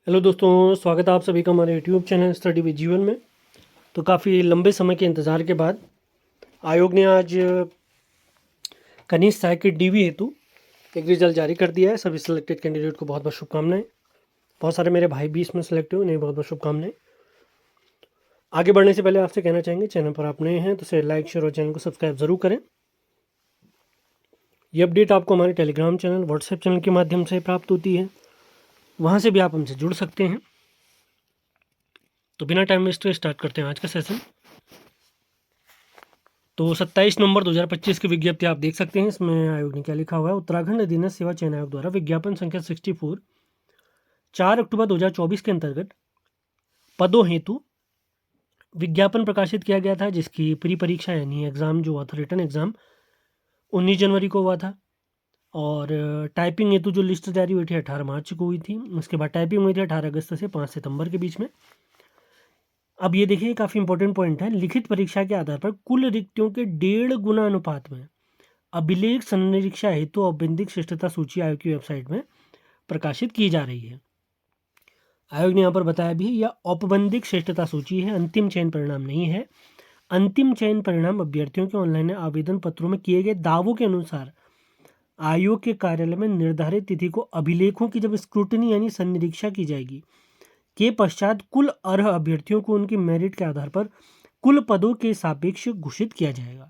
Hello दोस्तों, स्वागत है आप सभी का हमारे यूट्यूब चैनल स्टडी विद जीवन में। तो काफ़ी लंबे समय के इंतज़ार के बाद आयोग ने आज कनिष्ठ सहायक की डीवी हेतु एक रिजल्ट जारी कर दिया है। सभी सिलेक्टेड कैंडिडेट को बहुत बहुत शुभकामनाएं। बहुत सारे मेरे भाई भी इसमें सेलेक्ट हुए, उन्हें बहुत बहुत शुभकामनाएं। आगे बढ़ने से पहले आपसे कहना चाहेंगे, चैनल पर आप नए हैं तो इसे लाइक, शेयर और चैनल को सब्सक्राइब ज़रूर करें। ये अपडेट आपको हमारे टेलीग्राम चैनल, व्हाट्सएप चैनल के माध्यम से प्राप्त होती है। वहाँ से भी आप हमसे जुड़ सकते हैं। तो बिना टाइम वेस्ट हुए स्टार्ट करते हैं आज का सेशन। तो 27 नवंबर 2025 की विज्ञप्ति आप देख सकते हैं। इसमें आयोग ने क्या लिखा हुआ है। उत्तराखंड अधीनस्थ सेवा चयन आयोग द्वारा विज्ञापन संख्या 64 4 अक्टूबर 2024 के अंतर्गत पदों हेतु विज्ञापन प्रकाशित किया गया था, जिसकी प्री परीक्षा यानी एग्ज़ाम जो हुआ था, रिटन एग्ज़ाम 19 जनवरी को हुआ था। और टाइपिंग हेतु जो लिस्ट जारी हुई थी 18 मार्च को हुई थी। उसके बाद टाइपिंग हुई थी 18 अगस्त से 5 सितंबर के बीच में। अब ये देखिए, काफ़ी इंपॉर्टेंट पॉइंट है। लिखित परीक्षा के आधार पर कुल रिक्तियों के 1.5 गुना अनुपात में अभिलेख संनिरीक्षा हेतु औपबंधिक श्रेष्ठता सूची आयोग की वेबसाइट में प्रकाशित की जा रही है। आयोग ने यहाँ पर बताया भी, यह औपबंधिक श्रेष्ठता सूची है, अंतिम चयन परिणाम नहीं है। अंतिम चयन परिणाम अभ्यर्थियों के ऑनलाइन आवेदन पत्रों में किए गए दावों के अनुसार आयोग के कार्यालय में निर्धारित तिथि को अभिलेखों की जब स्क्रूटनी यानी संनिरीक्षा की जाएगी के पश्चात कुल अर्ह अभ्यर्थियों को उनकी मेरिट के आधार पर कुल पदों के सापेक्ष घोषित किया जाएगा।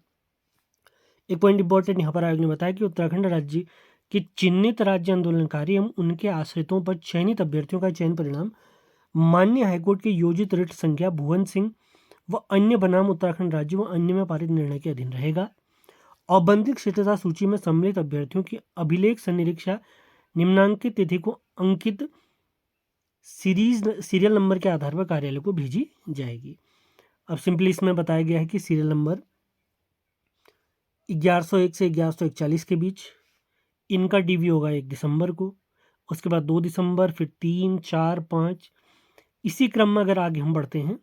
एक पॉइंट इंपॉर्टेंट यहाँ पर आयोग ने बताया कि उत्तराखंड राज्य के चिन्हित राज्य आंदोलनकारी एवं उनके आश्रितों पर चयनित अभ्यर्थियों का चयन परिणाम माननीय हाईकोर्ट के योजित रिट संख्या भुवन सिंह व अन्य बनाम उत्तराखंड राज्य व अन्य में पारित निर्णय के अधीन रहेगा। औपबंधिक श्रेष्ठता सूची में सम्मिलित अभ्यर्थियों की अभिलेख संनिरीक्षा निम्नांकित तिथि को अंकित सीरियल नंबर के आधार पर कार्यालय को भेजी जाएगी। अब सिंपली इसमें बताया गया है कि सीरियल नंबर 1101 से 1141 के बीच इनका डीवी होगा 1 दिसंबर को। उसके बाद 2 दिसंबर, फिर 3, 4, 5, इसी क्रम में अगर आगे हम बढ़ते हैं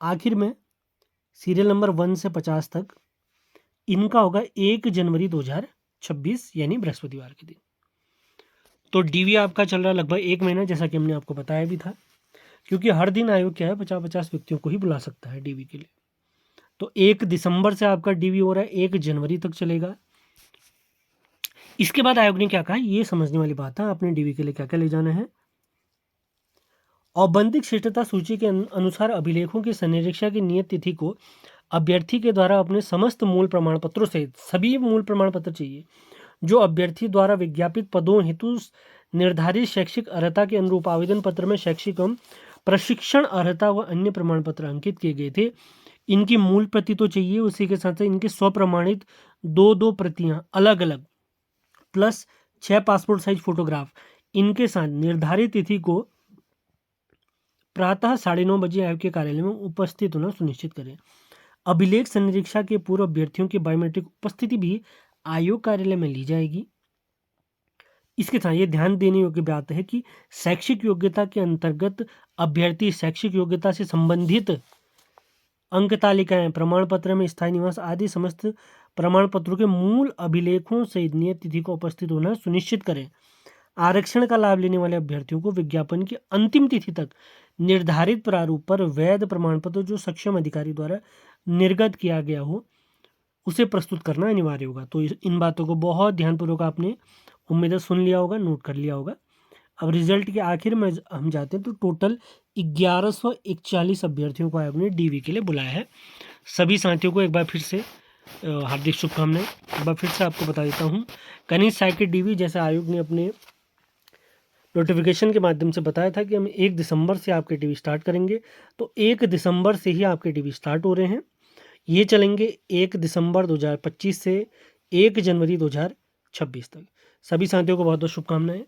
आखिर में सीरियल नंबर 1 से 50 तक इनका होगा 1 जनवरी 2026 यानी बृहस्पतिवार के दिन। तो डीवी आपका चल रहा है लगभग 1 महीना, जैसा कि हमने आपको बताया भी था, क्योंकि हर दिन आयोग क्या है 50-50 व्यक्तियों को ही बुला सकता है डीवी के लिए। तो 1 दिसंबर से आपका डीवी हो रहा है, 1 जनवरी तक चलेगा। इसके बाद आयोग ने क्या कहा, ये समझने वाली बात है, आपने डीवी के लिए क्या क्या ले जाना है। औपबंधिक श्रेष्ठता सूची के अनुसार अभिलेखों की संनिरीक्षा की नियत तिथि को अभ्यर्थी के द्वारा अपने समस्त मूल प्रमाण पत्रों सहित सभी मूल प्रमाण पत्र चाहिए जो अभ्यर्थी द्वारा विज्ञापित पदों हेतु निर्धारित शैक्षिक अर्हता के अनुरूप आवेदन पत्र में शैक्षिक एवं प्रशिक्षण अर्हता व अन्य प्रमाण पत्र अंकित किए गए थे, इनकी मूल प्रति तो चाहिए। उसी के साथ साथ इनके स्वप्रमाणित 2-2 प्रतियां अलग अलग प्लस 6 पासपोर्ट साइज फोटोग्राफ इनके साथ निर्धारित तिथि को प्रातः 9:30 बजे आयोग के कार्यालय में उपस्थित होना सुनिश्चित करें। अभिलेख संनिरीक्षा के पूर्व अभ्यर्थियों की बायोमेट्रिक उपस्थिति भी आयोग कार्यालय में ली जाएगी। इसके साथ ये ध्यान देने योग्य बात है कि शैक्षिक योग्यता के अंतर्गत अभ्यर्थी शैक्षिक योग्यता से संबंधित अंक तालिकाएं, प्रमाण पत्र में स्थायी निवास आदि समस्त प्रमाण पत्रों के मूल अभिलेखों से नियत तिथि को उपस्थित होना सुनिश्चित करें। आरक्षण का लाभ लेने वाले अभ्यर्थियों को विज्ञापन की अंतिम तिथि तक निर्धारित प्रारूप पर वैध प्रमाण पत्र जो सक्षम अधिकारी द्वारा निर्गत किया गया हो उसे प्रस्तुत करना अनिवार्य होगा। तो इन बातों को बहुत ध्यानपूर्वक आपने उम्मीद सुन लिया होगा, नोट कर लिया होगा। अब रिजल्ट के आखिर में हम जाते हैं तो टोटल 1141 अभ्यर्थियों को आयोग ने डीवी के लिए बुलाया है। सभी साथियों को एक बार फिर से हार्दिक शुभकामनाएं। एक बार फिर से आपको बता देता हूँ, कनिष्ठ सहायक की डीवी जैसे आयोग ने अपने नोटिफिकेशन के माध्यम से बताया था कि हम 1 दिसंबर से आपके डीवी स्टार्ट करेंगे, तो 1 दिसंबर से ही आपके डीवी स्टार्ट हो रहे हैं। ये चलेंगे 1 दिसंबर 2025 से 1 जनवरी 2026 तक। सभी साथियों को बहुत बहुत शुभकामनाएं।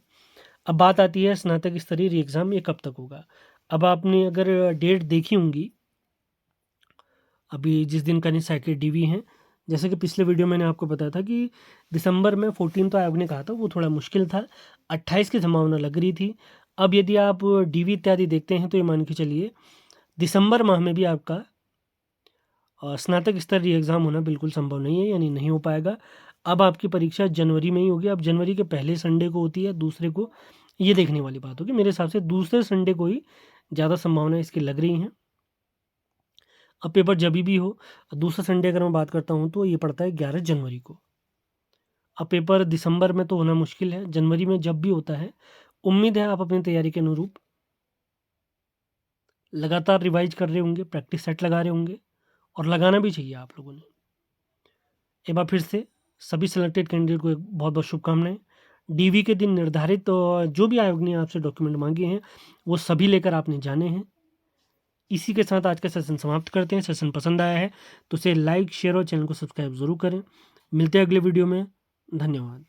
अब बात आती है स्नातक स्तरीय री एग्ज़ाम, ये कब तक होगा। अब आपने अगर डेट देखी होंगी, अभी जिस दिन कनिष्ठ सहायक की डीवी हैं, जैसे कि पिछले वीडियो मैंने आपको बताया था कि दिसंबर में 14 तो आयोग ने कहा था, वो थोड़ा मुश्किल था, 28 की संभावना लग रही थी। अब यदि आप डीवी इत्यादि देखते हैं तो ये मान के चलिए दिसंबर माह में भी आपका स्नातक स्तरीय एग्ज़ाम होना बिल्कुल संभव नहीं है, यानी नहीं हो पाएगा। अब आपकी परीक्षा जनवरी में ही होगी। अब जनवरी के पहले संडे को होती है, दूसरे को, ये देखने वाली बात होगी। मेरे हिसाब से दूसरे संडे को ही ज़्यादा संभावना इसकी लग रही हैं। अब पेपर जभी भी हो, दूसरा संडे अगर मैं बात करता हूँ तो ये पड़ता है 11 जनवरी को। अब पेपर दिसंबर में तो होना मुश्किल है, जनवरी में जब भी होता है, उम्मीद है आप अपनी तैयारी के अनुरूप लगातार रिवाइज कर रहे होंगे, प्रैक्टिस सेट लगा रहे होंगे, और लगाना भी चाहिए आप लोगों ने। एक बार फिर से सभी सेलेक्टेड कैंडिडेट को एक बहुत बहुत शुभकामनाएं। डीवी के दिन निर्धारित जो भी आयोग ने आपसे डॉक्यूमेंट मांगे हैं वो सभी लेकर आपने जाने हैं। इसी के साथ आज का सेशन समाप्त करते हैं। सेशन पसंद आया है तो इसे लाइक, शेयर और चैनल को सब्सक्राइब ज़रूर करें। मिलते हैं अगले वीडियो में। धन्यवाद।